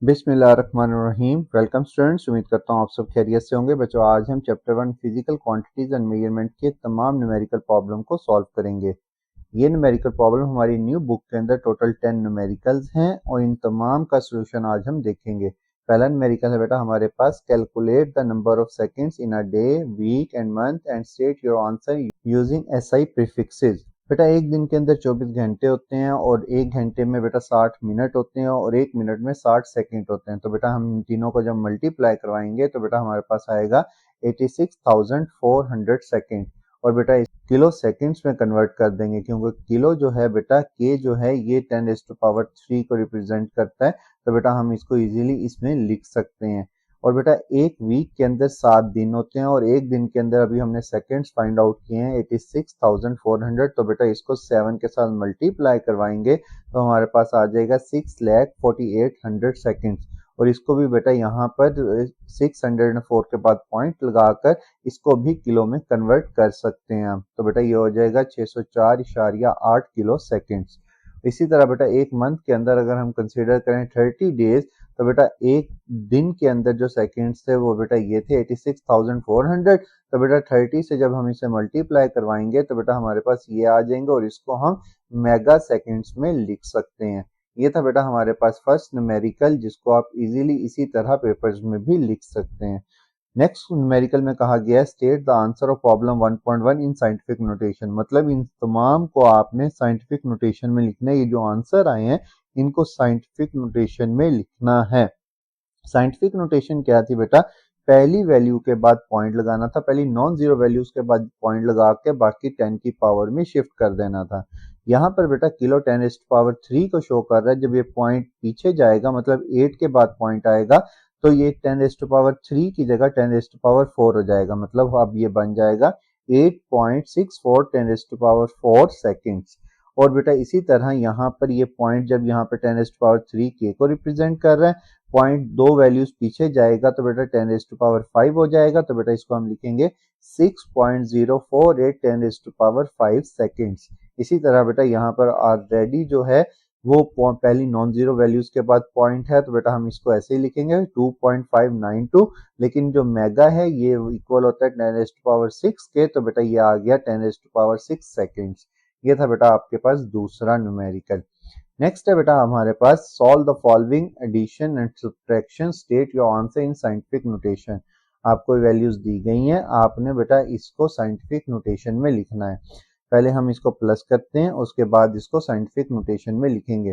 बिस्मिल्लाहिर्रहमानिर्रहीम। Welcome students, उम्मीद करता हूँ आप सब खैरियत से होंगे। बच्चों, आज हम chapter 1 physical quantities and measurement के तमाम न्यूमेरिकल प्रॉब्लम को सॉल्व करेंगे। ये न्यूमेरिकल प्रॉब्लम हमारी न्यू बुक के अंदर टोटल 10 न्यूमेरिकल्स हैं और इन तमाम का सोल्यूशन आज हम देखेंगे। पहला न्यूमेरिकल है बेटा हमारे पास, calculate the number of seconds in a day, week and month and state your answer using SI prefixes. बेटा एक दिन के अंदर 24 घंटे होते हैं और एक घंटे में बेटा 60 मिनट होते हैं और एक मिनट में 60 सेकंड होते हैं। तो बेटा हम इन तीनों को जब मल्टीप्लाई करवाएंगे तो बेटा हमारे पास आएगा 86,400 सेकंड। और बेटा इस किलो सेकंड्स में कन्वर्ट कर देंगे, क्योंकि किलो जो है बेटा के जो है ये 10⁻³ को रिप्रेजेंट करता है। तो बेटा हम इसको इजीली इसमें लिख सकते हैं। और बेटा एक वीक के अंदर 7 दिन होते हैं और एक दिन के अंदर अभी हमने सेकंड्स फाइंड आउट किए हैं 86,400। तो बेटा इसको 7 के साथ मल्टीप्लाई करवाएंगे तो हमारे पास आ जाएगा 6,48,100 सेकंड्स। और इसको भी बेटा यहाँ पर 604 के बाद पॉइंट लगाकर इसको भी किलो में कन्वर्ट कर सकते हैं हम। तो बेटा ये हो जाएगा 604.8 किलो सेकंड्स। इसी तरह बेटा एक मंथ के अंदर अगर हम कंसीडर करें 30 डेज, तो बेटा एक दिन के अंदर जो सेकंड्स थे वो बेटा ये थे 86,400। तो बेटा 30 से जब हम इसे मल्टीप्लाई करवाएंगे तो बेटा हमारे पास ये आ जाएंगे और इसको हम मेगा सेकंड्स में लिख सकते हैं। ये था बेटा हमारे पास फर्स्ट न्यूमेरिकल, जिसको आप इजीली इसी तरह पेपर्स में भी लिख सकते हैं। नेक्स्ट न्यूमेरिकल में कहा गया है, state the answer of problem 1.1 in scientific notation. मतलब इन तमाम को आपने साइंटिफिक नोटेशन में लिखना है। ये जो आंसर आए हैं इनको साइंटिफिक नोटेशन में लिखना है। साइंटिफिक नोटेशन क्या थी बेटा, पहली वैल्यू के बाद पॉइंट लगाना था, पहली नॉन जीरो वैल्यूज के बाद पॉइंट लगा के बाकी 10 की पावर में शिफ्ट कर देना था। यहाँ पर बेटा किलो 10⁻³ को शो कर रहा है। जब ये पॉइंट पीछे जाएगा मतलब 8 के बाद पॉइंट आएगा तो ये 10⁻³ की जगह 10⁻4 हो जाएगा। मतलब अब ये बन जाएगा 8.64 10⁻4 सेकेंड्स। और बेटा इसी तरह यहाँ पर ये पॉइंट जब यहाँ पर 10⁻³ के को रिप्रेजेंट कर रहा है, पॉइंट दो वैल्यूज पीछे जाएगा तो बेटा 10⁻5 हो जाएगा। तो बेटा इसको हम लिखेंगे 6.048 10⁻5 सेकेंड्स। इसी तरह बेटा यहाँ पर ऑलरेडी जो है वो पहली नॉन जीरो वैल्यूज के बाद पॉइंट है, तो बेटा हम इसको ऐसे ही लिखेंगे 2.592। लेकिन जो मेगा है ये इक्वल होता है 10⁻6 के, तो बेटा ये आ गया 10⁻6 सेकेंड्स। ये था बेटा आपके पास दूसरा न्यूमेरिकल। नेक्स्ट है बेटा हमारे पास, solve the following addition and subtraction, state your answer in scientific notation. आपको वैल्यूज दी गई हैं, आपने बेटा इसको साइंटिफिक नोटेशन में लिखना है। पहले हम इसको प्लस करते हैं, उसके बाद इसको साइंटिफिक नोटेशन में लिखेंगे।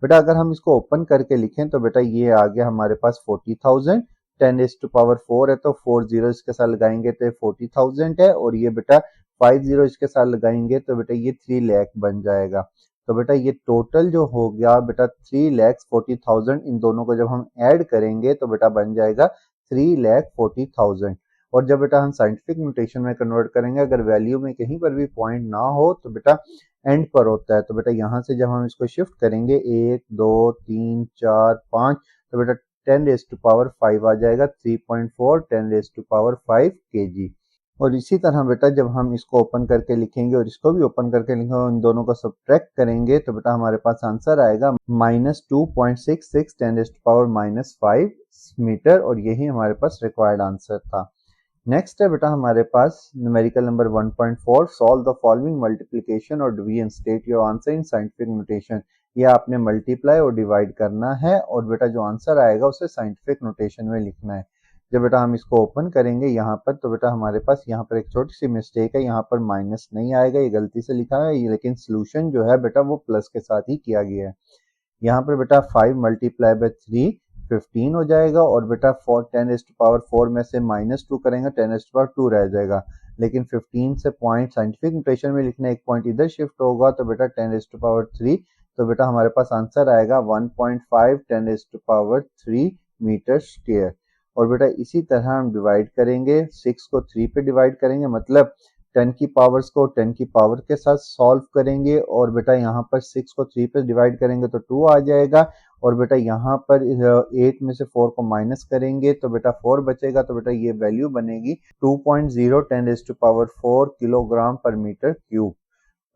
बेटा अगर हम इसको ओपन करके लिखें तो बेटा ये आ गया हमारे पास 40,000। 10⁻4 है तो 4 जीरो इसके साथ लगाएंगे तो 40,000 है, और ये बेटा 5 जीरो इसके साथ लगाएंगे तो बेटा ये 3 लाख बन जाएगा। तो बेटा ये टोटल जो हो गया बेटा 3,40,000, इन दोनों को जब हम ऐड करेंगे तो बेटा बन जाएगा 3,40,000। और जब बेटा हम साइंटिफिक नोटेशन में कन्वर्ट करेंगे, अगर वैल्यू में कहीं पर भी पॉइंट ना हो तो बेटा एंड पर होता है। तो बेटा यहाँ से जब हम इसको शिफ्ट करेंगे 1 2 3 4 5, तो बेटा 10⁻5 आ जाएगा, 3.4 10⁻5 kg। और इसी तरह बेटा जब हम इसको ओपन करके लिखेंगे और इसको भी ओपन करके लिखेंगे, इन दोनों को सब्ट्रैक्ट करेंगे तो बेटा हमारे पास आंसर आएगा -2.66 10⁻5 मीटर। और यही हमारे पास रिक्वायर्ड आंसर था। नेक्स्ट है बेटा हमारे पास numerical number 1.4, solve the following multiplication और division, state your answer in scientific notation. ये आपने मल्टीप्लाई और डिवाइड करना है और बेटा जो आंसर आएगा उसे साइंटिफिक नोटेशन में लिखना है। जब बेटा हम इसको ओपन करेंगे यहाँ पर तो बेटा हमारे पास यहाँ पर एक छोटी सी मिस्टेक है, यहाँ पर माइनस नहीं आएगा, ये गलती से लिखा है, लेकिन सोल्यूशन जो है बेटा वो प्लस के साथ ही किया गया है। यहाँ पर बेटा 5 मल्टीप्लाई बाय 3 15 हो जाएगा, और बेटा 10⁻4 में से -2 करेंगे 10⁻2 रह जाएगा। लेकिन 15 से पॉइंट साइंटिफिक नोटेशन में लिखना, एक पॉइंट इधर शिफ्ट होगा तो बेटा 10⁻3। तो बेटा हमारे पास आंसर आएगा 1.5 10⁻3 मीटर स्क्वायर। और बेटा इसी तरह हम डिवाइड करेंगे, 6 को 3 पे डिवाइड करेंगे, मतलब 10 की पावर्स को 10 की पावर के साथ सॉल्व करेंगे। और बेटा यहाँ पर 6 को 3 पे डिवाइड करेंगे तो 2 आ जाएगा। और बेटा यहाँ पर 8 में से 4 को माइनस करेंगे तो बेटा 4 बचेगा। तो बेटा ये वैल्यू बनेगी 2.0 10⁻4 किलोग्राम पर मीटर क्यूब।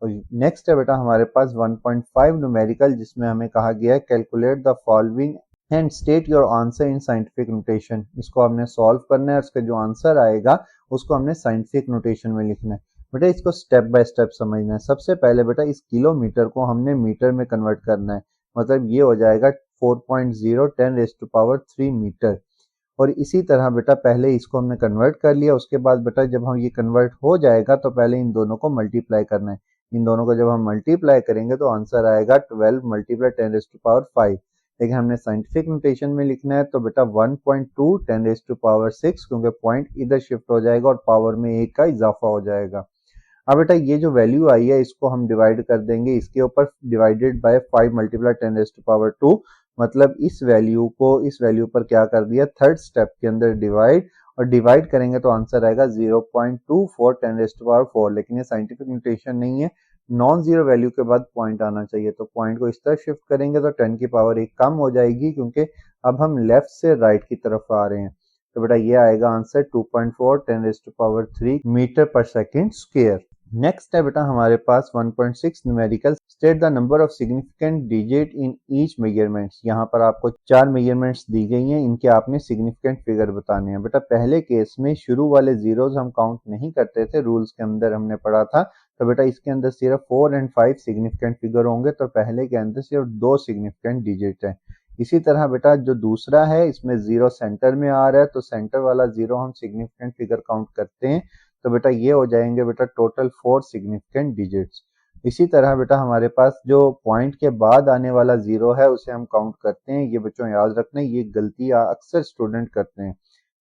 और नेक्स्ट है बेटा हमारे पास 1.5 न्यूमेरिकल, जिसमें हमें कहा गया है calculate the following and state your answer in scientific notation. इसको हमने सॉल्व करना है, उसका जो आंसर आएगा उसको हमने साइंटिफिक नोटेशन में लिखना है। बेटा इसको स्टेप बाय स्टेप समझना है। सबसे पहले बेटा इस किलोमीटर को हमने मीटर में कन्वर्ट करना है, मतलब ये हो जाएगा 4.0 10⁻³ मीटर। और इसी तरह बेटा पहले इसको हमने कन्वर्ट कर लिया, उसके बाद बेटा जब हम ये कन्वर्ट हो जाएगा तो पहले इन दोनों को मल्टीप्लाई करना है। इन दोनों को जब हम मल्टीप्लाई करेंगे तो आंसर आएगा 12 × 10⁻⁵। लेकिन हमने साइंटिफिक नोटेशन में लिखना है तो बेटा 1.2 10⁻⁶, क्योंकि पॉइंट इधर शिफ्ट हो जाएगा और पावर में 1 का इजाफा हो जाएगा। अब बेटा ये जो वैल्यू आई है इसको हम डिवाइड कर देंगे इसके ऊपर, डिवाइडेड बाय 5 × 10⁻², मतलब इस वैल्यू को इस वैल्यू पर क्या कर दिया, थर्ड स्टेप के अंदर डिवाइड, और डिवाइड करेंगे तो आंसर आएगा 0.24 10⁻⁴। लेकिन ये साइंटिफिक नोटेशन नहीं है, नॉन जीरो वैल्यू के बाद पॉइंट आना चाहिए, तो पॉइंट को इस तरह शिफ्ट करेंगे तो 10⁻1 कम हो जाएगी, क्योंकि अब हम लेफ्ट से राइट की तरफ आ रहे हैं। तो बेटा ये आएगा आंसर 2.4 10⁻³ मीटर पर सेकेंड स्क्वायर। नेक्स्ट है बेटा हमारे पास 1.6 numerical state the number of significant digit in each measurements. यहाँ पर आपको 4 मेजरमेंट्स दी गई हैं, इनके आपने सिग्निफिकेंट फिगर बताने हैं। बेटा पहले केस में शुरू वाले जीरोस हम काउंट नहीं करते थे, रूल्स के अंदर हमने पढ़ा था, तो बेटा इसके अंदर सिर्फ 4 और 5 सिग्निफिकेंट फिगर होंगे, तो पहले के अंदर सिर्फ 2 सिग्निफिकेंट डिजिट है। इसी तरह बेटा जो दूसरा है इसमें जीरो सेंटर में आ रहा है, तो सेंटर वाला जीरो हम सिग्निफिकेंट फिगर काउंट करते हैं, तो बेटा ये हो जाएंगे बेटा टोटल 4 सिग्निफिकेंट डिजिट्स। इसी तरह बेटा हमारे पास जो पॉइंट के बाद आने वाला जीरो है उसे हम काउंट करते हैं। ये बच्चों याद रखना, ये गलती अक्सर स्टूडेंट करते हैं।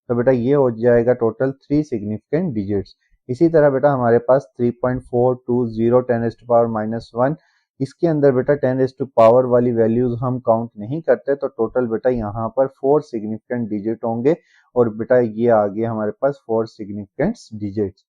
तो बेटा ये हो जाएगा टोटल 3 सिग्निफिकेंट डिजिट्स। इसी तरह बेटा हमारे पास 3.420 10⁻⁻1, इसके अंदर बेटा 10⁻⁴ वाली वैल्यूज हम काउंट नहीं करते, तो टोटल बेटा यहाँ पर 4 सिग्निफिकेंट डिजिट होंगे, और बेटा ये आ गया हमारे पास 4 सिग्निफिकेंट डिजिट्स।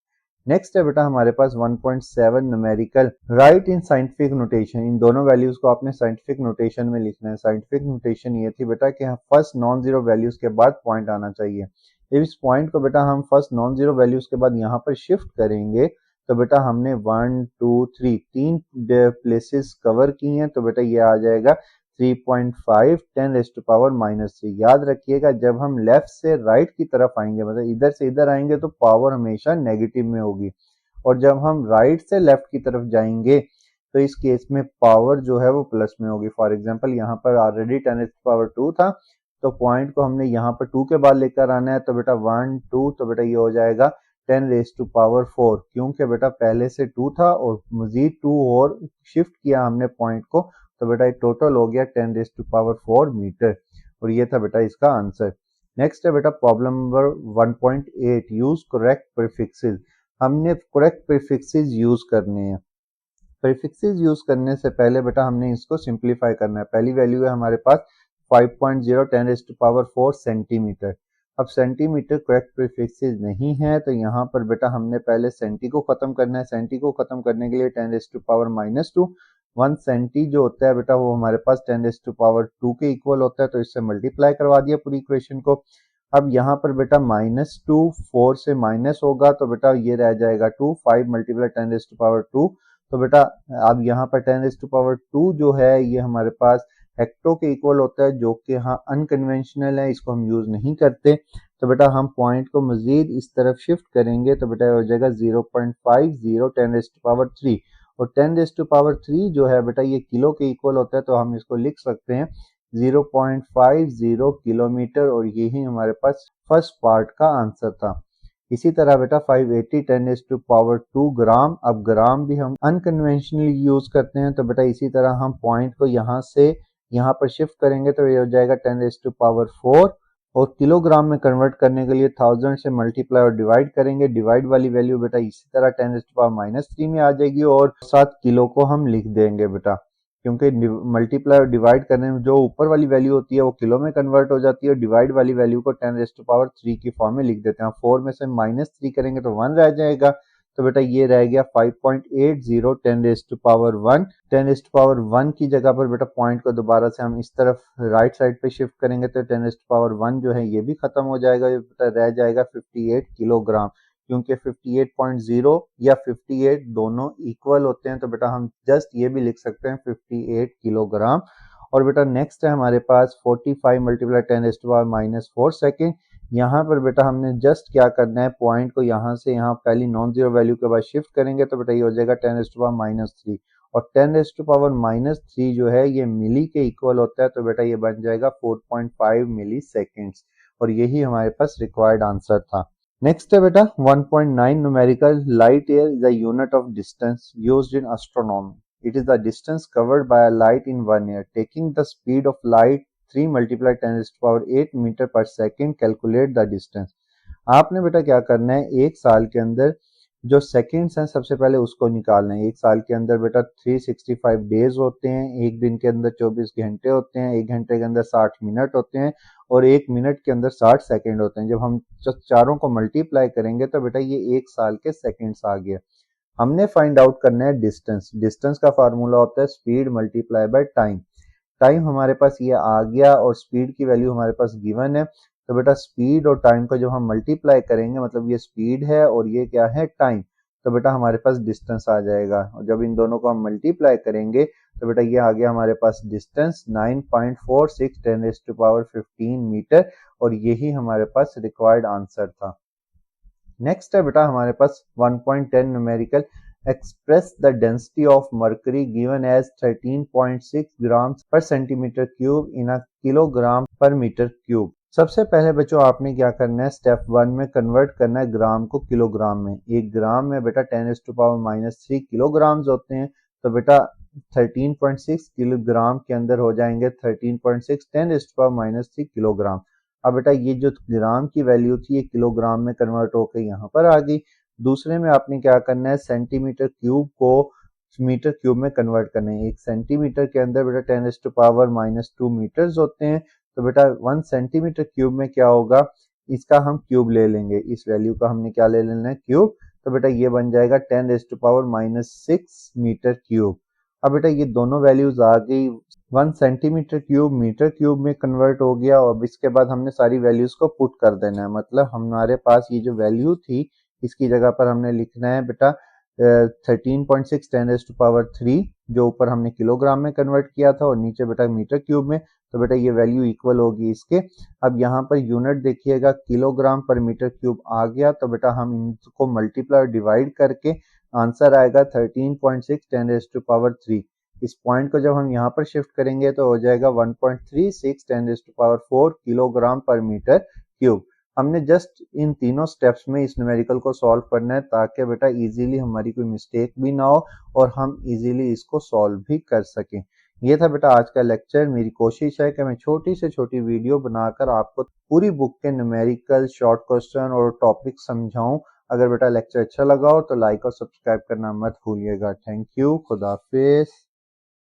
नेक्स्ट है बेटा हमारे पास 1.7 numerical write in scientific notation. इन दोनों वैल्यूज को आपने साइंटिफिक नोटेशन में लिखना है। साइंटिफिक नोटेशन ये थी बेटा कि फर्स्ट नॉन जीरो वैल्यूज के बाद पॉइंट आना चाहिए। इस पॉइंट को बेटा हम फर्स्ट नॉन जीरो वैल्यूज के बाद यहाँ पर शिफ्ट करेंगे, तो बेटा हमने 1 2 3 तीन प्लेसेस कवर की हैं, तो बेटा ये आ जाएगा 3.5 10⁻⁻3। याद रखिएगा जब हम लेफ्ट से राइट की तरफ आएंगे, मतलब इधर से इधर आएंगे, तो पावर हमेशा नेगेटिव में होगी, और जब हम राइट से लेफ्ट की तरफ जाएंगे तो इस केस में पावर जो है वो प्लस में होगी। फॉर एग्जांपल यहाँ पर ऑलरेडी 10⁻² था, तो पॉइंट को हमने यहाँ पर 2 के बाद लेकर आना है, तो बेटा 1 2, तो बेटा ये हो जाएगा 10⁻⁴, क्योंकि बेटा पहले से 2 था और मजीद 2 और शिफ्ट किया हमने पॉइंट को, तो बेटा टोटल हो गया 10⁻⁴ मीटर, और ये था बेटा इसका आंसर। नेक्स्ट है बेटा problem number 1.8 use correct prefixes. हमने करेक्ट प्रीफिक्सेस यूज करने हैं। प्रीफिक्सेस यूज करने से पहले बेटा हमने इसको सिंप्लीफाई करना है। पहली वैल्यू है हमारे पास 5.0 10⁻⁴ सेंटीमीटर। अब सेंटीमीटर करेक्ट प्रीफिक्सेस नहीं है, तो यहाँ पर बेटा हमने पहले सेंटी को खत्म करना है। सेंटी को खत्म करने के लिए 10⁻⁻2 1 सेंटी जो होता है बेटा वो हमारे पास 10⁻² के इक्वल होता है, तो इससे मल्टीप्लाई करवा दिया पूरी इक्वेशन को। अब यहाँ पर बेटा -2 4 से माइनस होगा, तो बेटा ये रह जाएगा 2 5 × 10⁻², तो बेटा अब यहाँ पर 10⁻² जो है ये हमारे पास हेक्टो के इक्वल होता है, जो कि हाँ अनकन्वेंशनल है, इसको हम यूज नहीं करते। तो बेटा हम पॉइंट को मजीद इस तरफ शिफ्ट करेंगे, तो बेटा हो जाएगा 0.50 10⁻3, और 10⁻3 जो है बेटा ये किलो के इक्वल होता है, तो हम इसको लिख सकते हैं 0.50 किलोमीटर, और यही हमारे पास फर्स्ट पार्ट का आंसर था। इसी तरह बेटा 580 10⁻² ग्राम। अब ग्राम भी हम अनकन्वेंशनली यूज करते हैं, तो बेटा इसी तरह हम पॉइंट को यहाँ से यहाँ पर शिफ्ट करेंगे, तो ये हो जाएगा 10⁻⁴, और किलोग्राम में कन्वर्ट करने के लिए 1000 से मल्टीप्लाई और डिवाइड करेंगे। डिवाइड वाली वैल्यू बेटा इसी तरह 10⁻³ में आ जाएगी, और 7 किलो को हम लिख देंगे बेटा, क्योंकि मल्टीप्लाई और डिवाइड करने में जो ऊपर वाली वैल्यू होती है वो किलो में कन्वर्ट हो जाती है, और डिवाइड वाली वैल्यू को 10⁻³ की फॉर्म में लिख देते हैं। 4 में से -3 करेंगे तो 1 रह जाएगा, तो बेटा ये रह गया 5.80 10⁻1। 10⁻1 की जगह पर बेटा पॉइंट को दोबारा से हम इस तरफ राइट साइड पे शिफ्ट करेंगे, तो 10⁻1 जो है ये भी खत्म हो जाएगा, ये बेटा रह जाएगा 58 किलोग्राम, क्योंकि 58.0 या 58 दोनों इक्वल होते हैं, तो बेटा हम जस्ट ये भी लिख सकते हैं 58 किलोग्राम। और बेटा नेक्स्ट है हमारे पास 45 मल्टीप्लाई 10⁻⁻⁴ सेकेंड। यहाँ पर बेटा हमने जस्ट क्या करना है, पॉइंट को यहाँ से यहाँ पहली नॉन जीरो वैल्यू के बाद शिफ्ट करेंगे तो बेटा ये हो जाएगा 10⁻³ और 10⁻³ जो है ये मिली के इक्वल होता है, तो बेटा ये बन जाएगा 4.5 मिली सेकेंड्स और यही हमारे पास रिक्वायर्ड आंसर था। नेक्स्ट है बेटा 1.9 numerical light year is a unit of distance used in astronomy. It is the distance covered by a light in 1 year. Taking the speed of light 3 multiply 10⁸ metre पर second, calculate the distance. आपने बेटा क्या करना है, एक साल के अंदर जो सेकेंड्स हैं सबसे पहले उसको निकालना है। एक साल के अंदर बेटा 365 डेज होते हैं, एक दिन के अंदर 24 घंटे होते हैं, एक घंटे के अंदर 60 मिनट होते हैं और एक मिनट के अंदर 60 सेकेंड होते हैं। जब हम चारों को मल्टीप्लाई करेंगे तो बेटा ये एक साल के सेकेंड्स आ गया। हमने फाइंड आउट करना है डिस्टेंस। डिस्टेंस का फार्मूला होता है speed multiply by time. Time हमारे पास ये आ गया और स्पीड की वैल्यू हमारे पास गिवन है, तो बेटा स्पीड और टाइम को जब हम मल्टीप्लाई करेंगे, मतलब ये स्पीड है और ये क्या है, टाइम, तो बेटा हमारे पास डिस्टेंस आ जाएगा। और जब इन दोनों को हम मल्टीप्लाई करेंगे तो बेटा ये आ गया हमारे पास डिस्टेंस 9.46 10⁻15 मीटर और यही हमारे पास रिक्वायर्ड आंसर था। नेक्स्ट है बेटा हमारे पास 1.10 numerical express the density of mercury given as 13.6 gram per centimetre cube in a kilogram per metre cube. सबसे पहले बच्चों आपने क्या करना है, स्टेप 1 में कन्वर्ट करना है ग्राम को किलोग्राम में। एक ग्राम में बेटा 10⁻³ किलोग्राम्स होते हैं, तो बेटा 13.6 किलोग्राम के अंदर हो जाएंगे 13.6 10⁻³ किलोग्राम। अब बेटा ये जो ग्राम की वैल्यू थी ये किलोग्राम में कन्वर्ट होकर यहाँ पर आ गई। दूसरे में आपने क्या करना है, सेंटीमीटर क्यूब को मीटर क्यूब में कन्वर्ट करना है। एक सेंटीमीटर के अंदर बेटा 10⁻² मीटर्स होते हैं, तो बेटा 1 सेंटीमीटर क्यूब में क्या होगा, इसका हम क्यूब ले लेंगे। इस वैल्यू का हमने क्या ले लेना है, क्यूब, तो बेटा ये बन जाएगा 10⁻⁻6 मीटर क्यूब। अब बेटा ये दोनों वैल्यूज आ गई, 1 सेंटीमीटर क्यूब मीटर क्यूब में कन्वर्ट हो गया और इसके बाद हमने सारी वैल्यूज को पुट कर देना है। मतलब हमारे पास ये जो वैल्यू थी इसकी जगह पर हमने लिखना है बेटा 13.6 10⁻³ जो ऊपर हमने किलोग्राम में कन्वर्ट किया था और नीचे बेटा मीटर क्यूब में, तो बेटा ये वैल्यू इक्वल होगी इसके। अब यहाँ पर यूनिट देखिएगा किलोग्राम पर मीटर क्यूब आ गया, तो बेटा हम इनको मल्टीप्लाई डिवाइड करके आंसर आएगा 13.6 10⁻³ इस पॉइंट को जब हम यहाँ पर शिफ्ट करेंगे तो हो जाएगा 1.36 10⁻⁴ किलोग्राम पर मीटर क्यूब। हमने जस्ट इन तीनों स्टेप्स में इस न्यूमेरिकल को सॉल्व करना है ताकि बेटा इजीली हमारी कोई मिस्टेक भी ना हो और हम इजीली इसको सॉल्व भी कर सकें। ये था बेटा आज का लेक्चर। मेरी कोशिश है कि मैं छोटी से छोटी वीडियो बनाकर आपको पूरी बुक के न्यूमेरिकल शॉर्ट क्वेश्चन और टॉपिक समझाऊं। अगर बेटा लेक्चर अच्छा लगा हो तो लाइक और सब्सक्राइब करना मत भूलिएगा। थैंक यू, खुदा हाफिज।